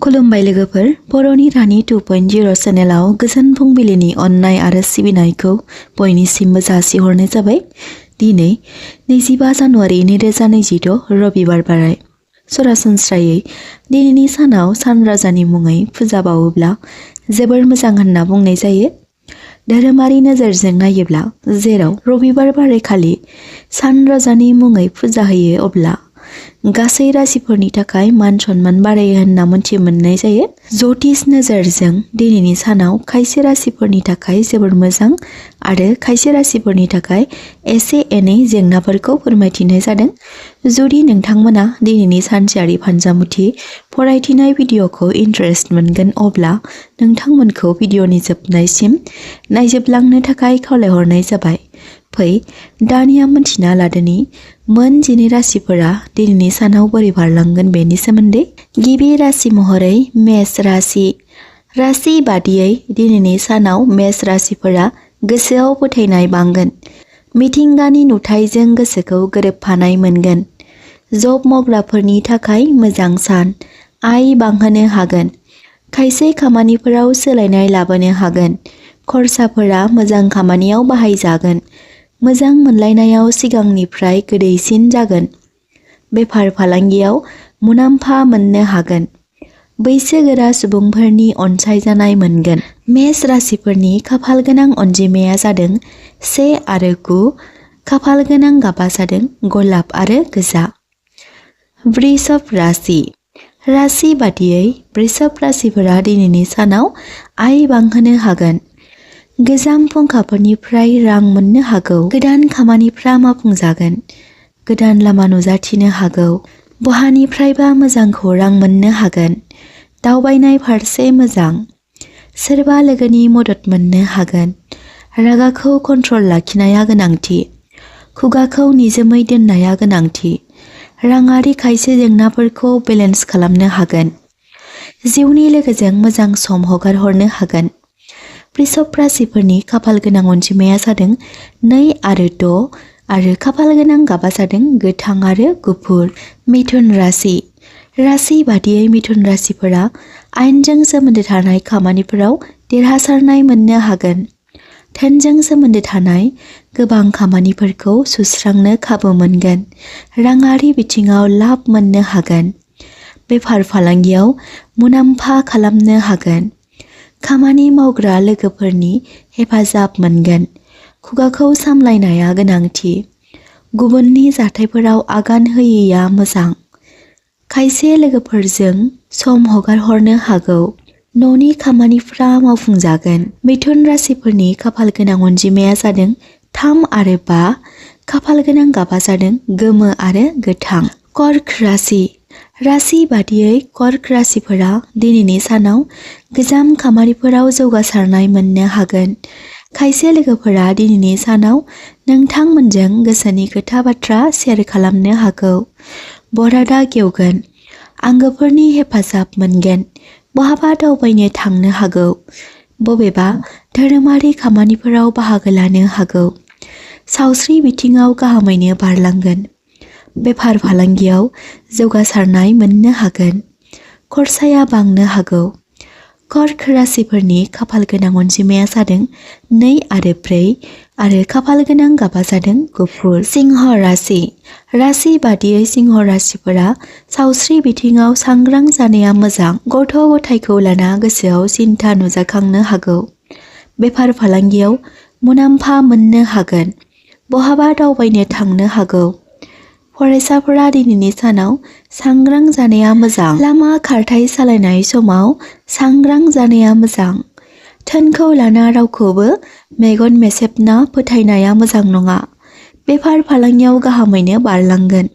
खुलुमबाय लोगोफोर, बर'नि रानि 2.0 चेनेलाव गोजोन फुंबिलिनि अननाय आरो सिबिनायखौ बयनिसिमबो जासिहरनाय जाबाय। दिनै 25 जानुवारि 2026 रबिबार बाराय। सरासनस्रायै दिनैनि सानाव सानराजानि मुङै फुजा बावोब्ला जोबोर मोजां होनना बुंनाय जायो। धोरोमारि नोजोरजों नायोब्ला जेराव रबिबार बारायखालि सानराजानि मुङै फुजा होयो अब्ला गासै राशिफोरनि थाखाय मान सन्मान बारायो होनना मोनथि मोननाय जायो। ज्योतिष नोजोरजों दिनैनि सानाव खायसे राशिफोरनि थाखाय जोबोर मोजां आरो खायसे राशिफोरनि थाखाय एसे एनै जेंनाफोरखौ फोरमायथिनाय जादों। जुदि नोंथांमोना दिनैनि सानसेयारि फानजामुथि फरायथिनाय भिडिअखौ इन्टारेस्ट मोनगोन अब्ला नोंथांमोनखौ भिडिअनि जोबनायसिम नायजोबलांनो थाखाय खावलायहरनाय जाबाय। फै दानिया मोनथिना लादोनि मोन 12 राशिफोरा दिनैनि सानाव बोरै बारलांगोन बेनि सोमोन्दै। गिबि राशि महरै मेष राशि। राशि बादियै दिनैनि सानाव मेष राशिफोरा गोसोआव फोथायनाय बांगोन। मिथिंगानि नुथायजों गोसोखौ गोरोबफानाय मोनगोन। जब मावग्राफोरनि थाखाय मोजां सान। आय बांहोनो हागोन। खायसे खामानिफोराव सोलायनाय लाबोनो हागोन। खरसाफोरा मोजां खामानियाव बाहायजागोन। मोजां मोनलायनायाव सिगांनिफ्राय गोदैसिन जागोन। बेफार फालांगियाव मुलाम्फा मोननो हागोन। बैसोगोरा सुबुंफोरनि अनसायजानाय मोनगोन। मेष राशिफोरनि खाफाल गोनां अनजिमाया जादों 1 आरो 9। खाफाल गोनां गाबा जादों गलाब आरो गोजा। वृषभ राशि। राशि बादियै वृषभ राशिफोरा दिनैनि सानाव आय बांहोनो हागोन। गोजाम फुंखाफोरनिफ्राय रां मोननो हागौ। गोदान खामानिफ्रा मावफुंजागोन। गोदान लामा नुजाथिनो हागौ। बहानिफ्रायबा मोजां खौरां मोननो हागोन। दावबायनाय फारसे मोजां। सोरबा लोगोनि मदद मोननो हागोन। रागाखौ कन्ट्रल लाखिनाया गोनांथि। खुगाखौ निजोमै दोननाया गोनांथि। राङारि खायसे जेंनाफोरखौ बेलेन्स खालामनो हागोन। जिउनि लोगोजों मोजां सम हगारहरनो हागोन। वृषभ राशिफोरनि खाफाल गोनां अनजिमाया जादों 2 आरो 6 आरो खाफाल गोनां गाबा जादों गोथां आरो गुफुर। मिथुन राशि। राशि बादियै मिथुन राशिफोरा आयेनजों सोमोन्दो थानाय खामानिफोराव देरहासारनाय मोननो हागोन। धोनजों सोमोन्दो थानाय गोबां खामानिफोरखौ सुस्रांनो खाबु मोनगोन। राङारि बिथिङाव लाब मोननो हागोन। बेफार फालांगियाव मुलाम्फा खालामनो हागोन। खामानि मावग्रा लोगोफोरनि हेफाजाब मोनगोन। खुगाखौ सामलायनाया गोनांथि। गुबुननि जाथायफोराव आगान होयैया मोजां। खायसे लोगोफोरजों सम हगारहरनो हागौ। न'नि खामानिफ्रा मावफुंजागोन। मिथुन राशिफोरनि खाफाल गोनां अनजिमाया जादों 3 आरो 5। खाफाल गोनां गाबा जादों गोमो आरो गोथां। कर्क राशि। राशि बादियै कर्क राशिफोरा दिनैनि सानाव गोजाम खामानिफोराव जौगासारनाय मोननो हागोन। खायसे लोगोफोरा दिनैनि सानाव नोंथांमोनजों गोसोनि खोथा बाथ्रा शेयार खालामनो हागौ। बरादा गेवगोन। आंगोफोरनि हेफाजाब मोनगोन। बहाबा दावबायनो थांनो हागौ। बबेबा धोरोमारि खामानिफोराव बाहागो लानो हागौ। सावस्रि बिथिङाव गाहामैनो बारलांगोन। बेफार फालांगियाव जौगासारनाय मोननो हागोन। खरसाया बांनो हागौ। कर्क राशिफोरनि खाफाल गोनां अनजिमाया जादों 2 आरो 4 आरो खाफाल गोनां गाबा जादों गुफुर। सिंह राशि। राशि बादियै सिंह राशिफोरा सावस्रि बिथिङाव सांग्रां जानाया मोजां। गथ' गथायखौ लाना गोसोआव सिन्ता नुजाखांनो हागौ। बेफार फालांगियाव मुलाम्फा मोननो हागोन। बहाबा दावबायनो थांनो हागौ। फरायसाफोरा दिनैनि सानाव सांग्रां जानाया मोजां। लामा खारथाय सालायनाय समाव सांग्रां जानाया मोजां। धोनखौ लाना रावखौबो मेगन मेसेबना फोथायनाया मोजां नङा। बेफार फालांगियाव गाहामैनो बारलांगोन।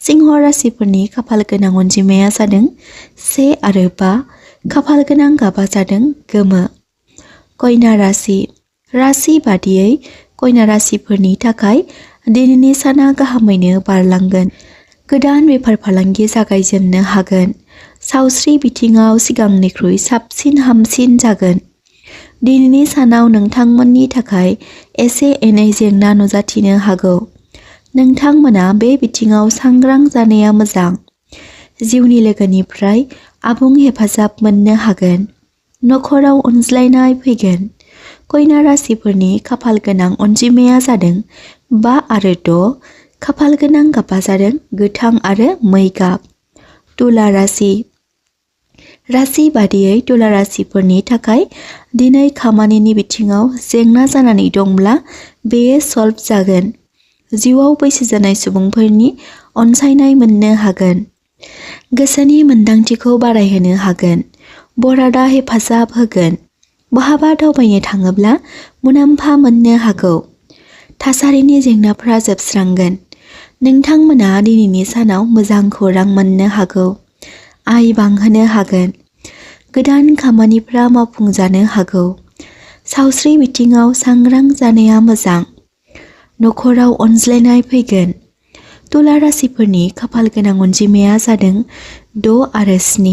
सिंह राशिफोरनि खाफाल गोनां अनजिमाया जादों 1 आरो 5। खाफाल गोनां गाबा जादों गोमो। कन्या राशि। राशि बादियै कन्या राशिफोरनि थाखाय दिनैनि साना गाहामैनो बारलांगोन। गोदान बेफार फालांगि जागायजेननो हागोन। सावस्रि बिथिङाव सिगांनिख्रुइ साबसिन हामसिन जागोन। दिनैनि सानाव नोंथांमोननि थाखाय एसे एनै जेंना नुजाथिनो हागौ। नोंथांमोना बे बिथिङाव सांग्रां जानाया मोजां। जिउनि लोगोनिफ्राय आबुं हेफाजाब मोननो हागोन। नखराव अनज्लायनाय फैगोन। कन्या राशिफोरनि खाफाल गोनां अनजिमाया जादों 5 आरो 6। खाफाल गोनां गाबा जादों गोथां आरो मै गाब। तुला राशि। राशि बादियै तुला राशिफोरनि थाखाय दिनै खामानिनि बिथिङाव जेंना जानानै दंब्ला बेयो सल्भ जागोन। जिउआव बैसो जानाय सुबुंफोरनि अनसायनाय मोननो हागोन। गोसोनि मोन्दांथिखौ बारायहोनो हागोन। बरादा हेफाजाब होगोन। बहाबा दावबायनो थाङोब्ला मुलाम्फा मोननो हागौ। थासारिनि जेंनाफोरा जोबस्रांगोन। नोंथांमोना दिनैनि सानाव मोजां खौरां मोननो हागौ। आय बांहोनो हागोन। गोदान खामानिफ्रा मावफुंजानो हागौ। सावस्रि बिथिङाव सांग्रां जानाया मोजां। नखराव अनज्लायनाय फैगोन। तुला राशिफोरनि खाफाल गोनां अनजिमाया जादों 6 आरो 7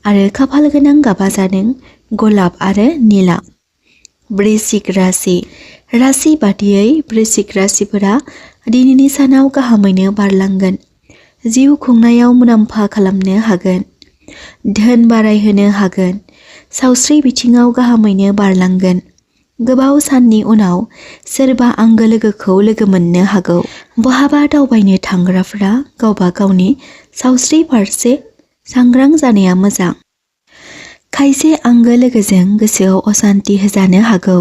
आरो खाफाल गोनां गाबा जादों गलाब आरो निला। वृश्चिक राशि। राशि बादियै वृश्चिक राशिफोरा दिनैनि सानाव गाहामैनो बारलांगोन। जिउ खुंनायाव मुलाम्फा खालामनो हागोन। धोन बारायहोनो हागोन। सावस्रि बिथिङाव गाहामैनो बारलांगोन। गोबाव साननि उनाव सोरबा आंगो लोगोखौ लोगो मोननो हागौ। बहाबा दावबायनो थांग्राफोरा गावबा गावनि सावस्रि फारसे सांग्रां जानाया मोजां। खायसे आंगो लोगोजों गोसोआव असान्ति होजानो हागौ।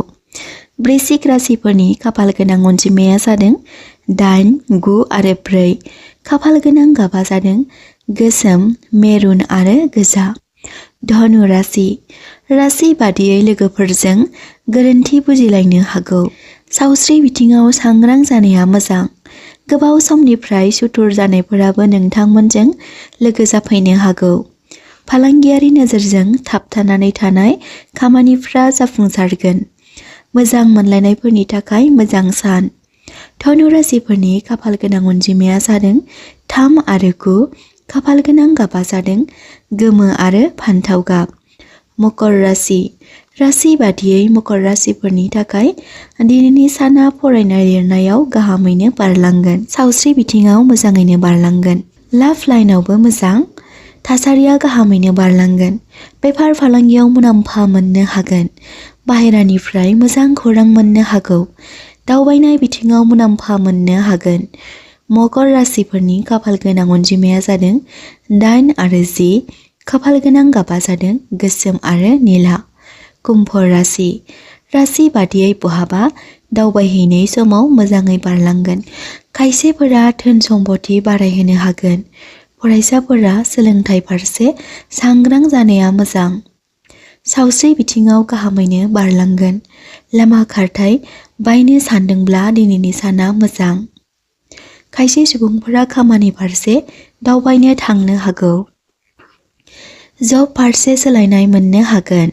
वृश्चिक राशिफोरनि खाफाल गोनां अनजिमाया जादों 8, 9 आरो 4। खाफाल गोनां गाबा जादों गोसोम, मेरुन आरो गोजा। धनु राशि। राशि बादियै लोगोफोरजों गोरोन्थि बुजिलायनो हागौ। सावस्रि बिथिङाव सांग्रां जानाया मोजां। गोबाव समनिफ्राय सुथुर जानायफोराबो नोंथांमोनजों लोगो जाफैनो हागौ। फालांगियारि नोजोरजों थाबथानानै थानाय खामानिफ्रा जाफुंसारगोन। मोजां मोनलायनायफोरनि थाखाय मोजां सान। धनु राशिफोरनि खाफाल गोनां अनजिमाया जादों 3 आरो 9। खाफाल गोनां गाबा जादों गोमो आरो फान्थाव गाब। मकर राशि। राशि बादियै मकर राशिफोरनि थाखाय दिनैनि साना फरायनाय लिरनायाव गाहामैनो बारलांगोन। सावस्रि बिथिङाव मोजाङैनो बारलांगोन। लाभ लाइनावबो मोजां। थासारिया गाहामैनो बारलांगोन। बेफार फालांगियाव मुलाम्फा मोननो हागोन। बाहेरानिफ्राय मोजां खौरां मोननो हागौ। दावबायनाय बिथिङाव मुलाम्फा मोननो हागोन। मकर राशिफोरनि खाफाल गोनां अनजिमाया जादों 8 आरो 10। खाफाल गोनां गाबा जादों गोसोम आरो निला। कुम्भ राशि। राशि बादियै बहाबा दावबायहैनाय समाव मोजाङै बारलांगोन। खायसेफोरा धोन सम्पति बारायहोनो हागोन। फरायसाफोरा सोलोंथाइ फारसे सांग्रां जानाया मोजां। सावस्रि बिथिङाव गाहामैनो बारलांगोन। लामा खारथाय बायनो सानदोंब्ला दिनैनि साना मोजां। खायसे सुबुंफोरा खामानि फारसे दावबायनो थांनो हागौ। जब फारसे सोलायनाय मोननो हागोन।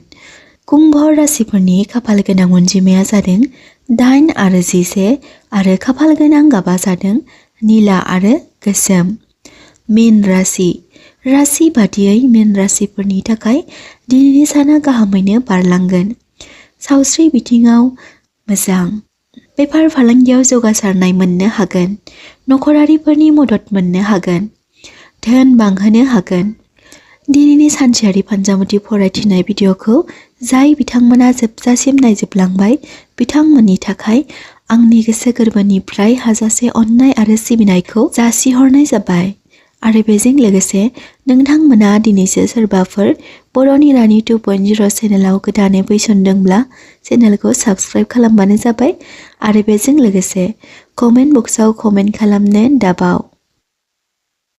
कुम्भ राशिफोरनि खाफाल गोनां अनजिमाया जादों 8 आरो 11 आरो खाफाल गोनां गाबा जादों निला आरो गोसोम। मीन राशि। राशि बादियै मीन राशिफोरनि थाखाय दिनैनि साना गाहामैनो बारलांगोन। सावस्रि बिथिङाव मोजां। बेफार फालांगियाव जौगासारनाय मोननो हागोन। नखरारिफोरनि मदद मोननो हागोन। धोन बांहोनो हागोन। दिनैनि सानसेयारि फानजामुथि फरायथिनाय भिडिअ'खौ जाय बिथांमोना जोबजासिम नायजोबलांबाय बिथांमोननि थाखाय आंनि गोसो गोरबोनिफ्राय हाजासे अननाय आरो सिबिनायखौ जासिहरनाय जाबाय। आरो बेजों लोगोसे नोंथांमोना दिनैसो सोरबाफोर बर'नि रानि 2.0 चेनेलाव गोदानै फैसनदोंब्ला चेनेलखौ साबस्क्राइब खालामबानो जाबाय। आरो बेजों लोगोसे कमेन्ट बक्सआव कमेन्ट खालामनो दाबाव।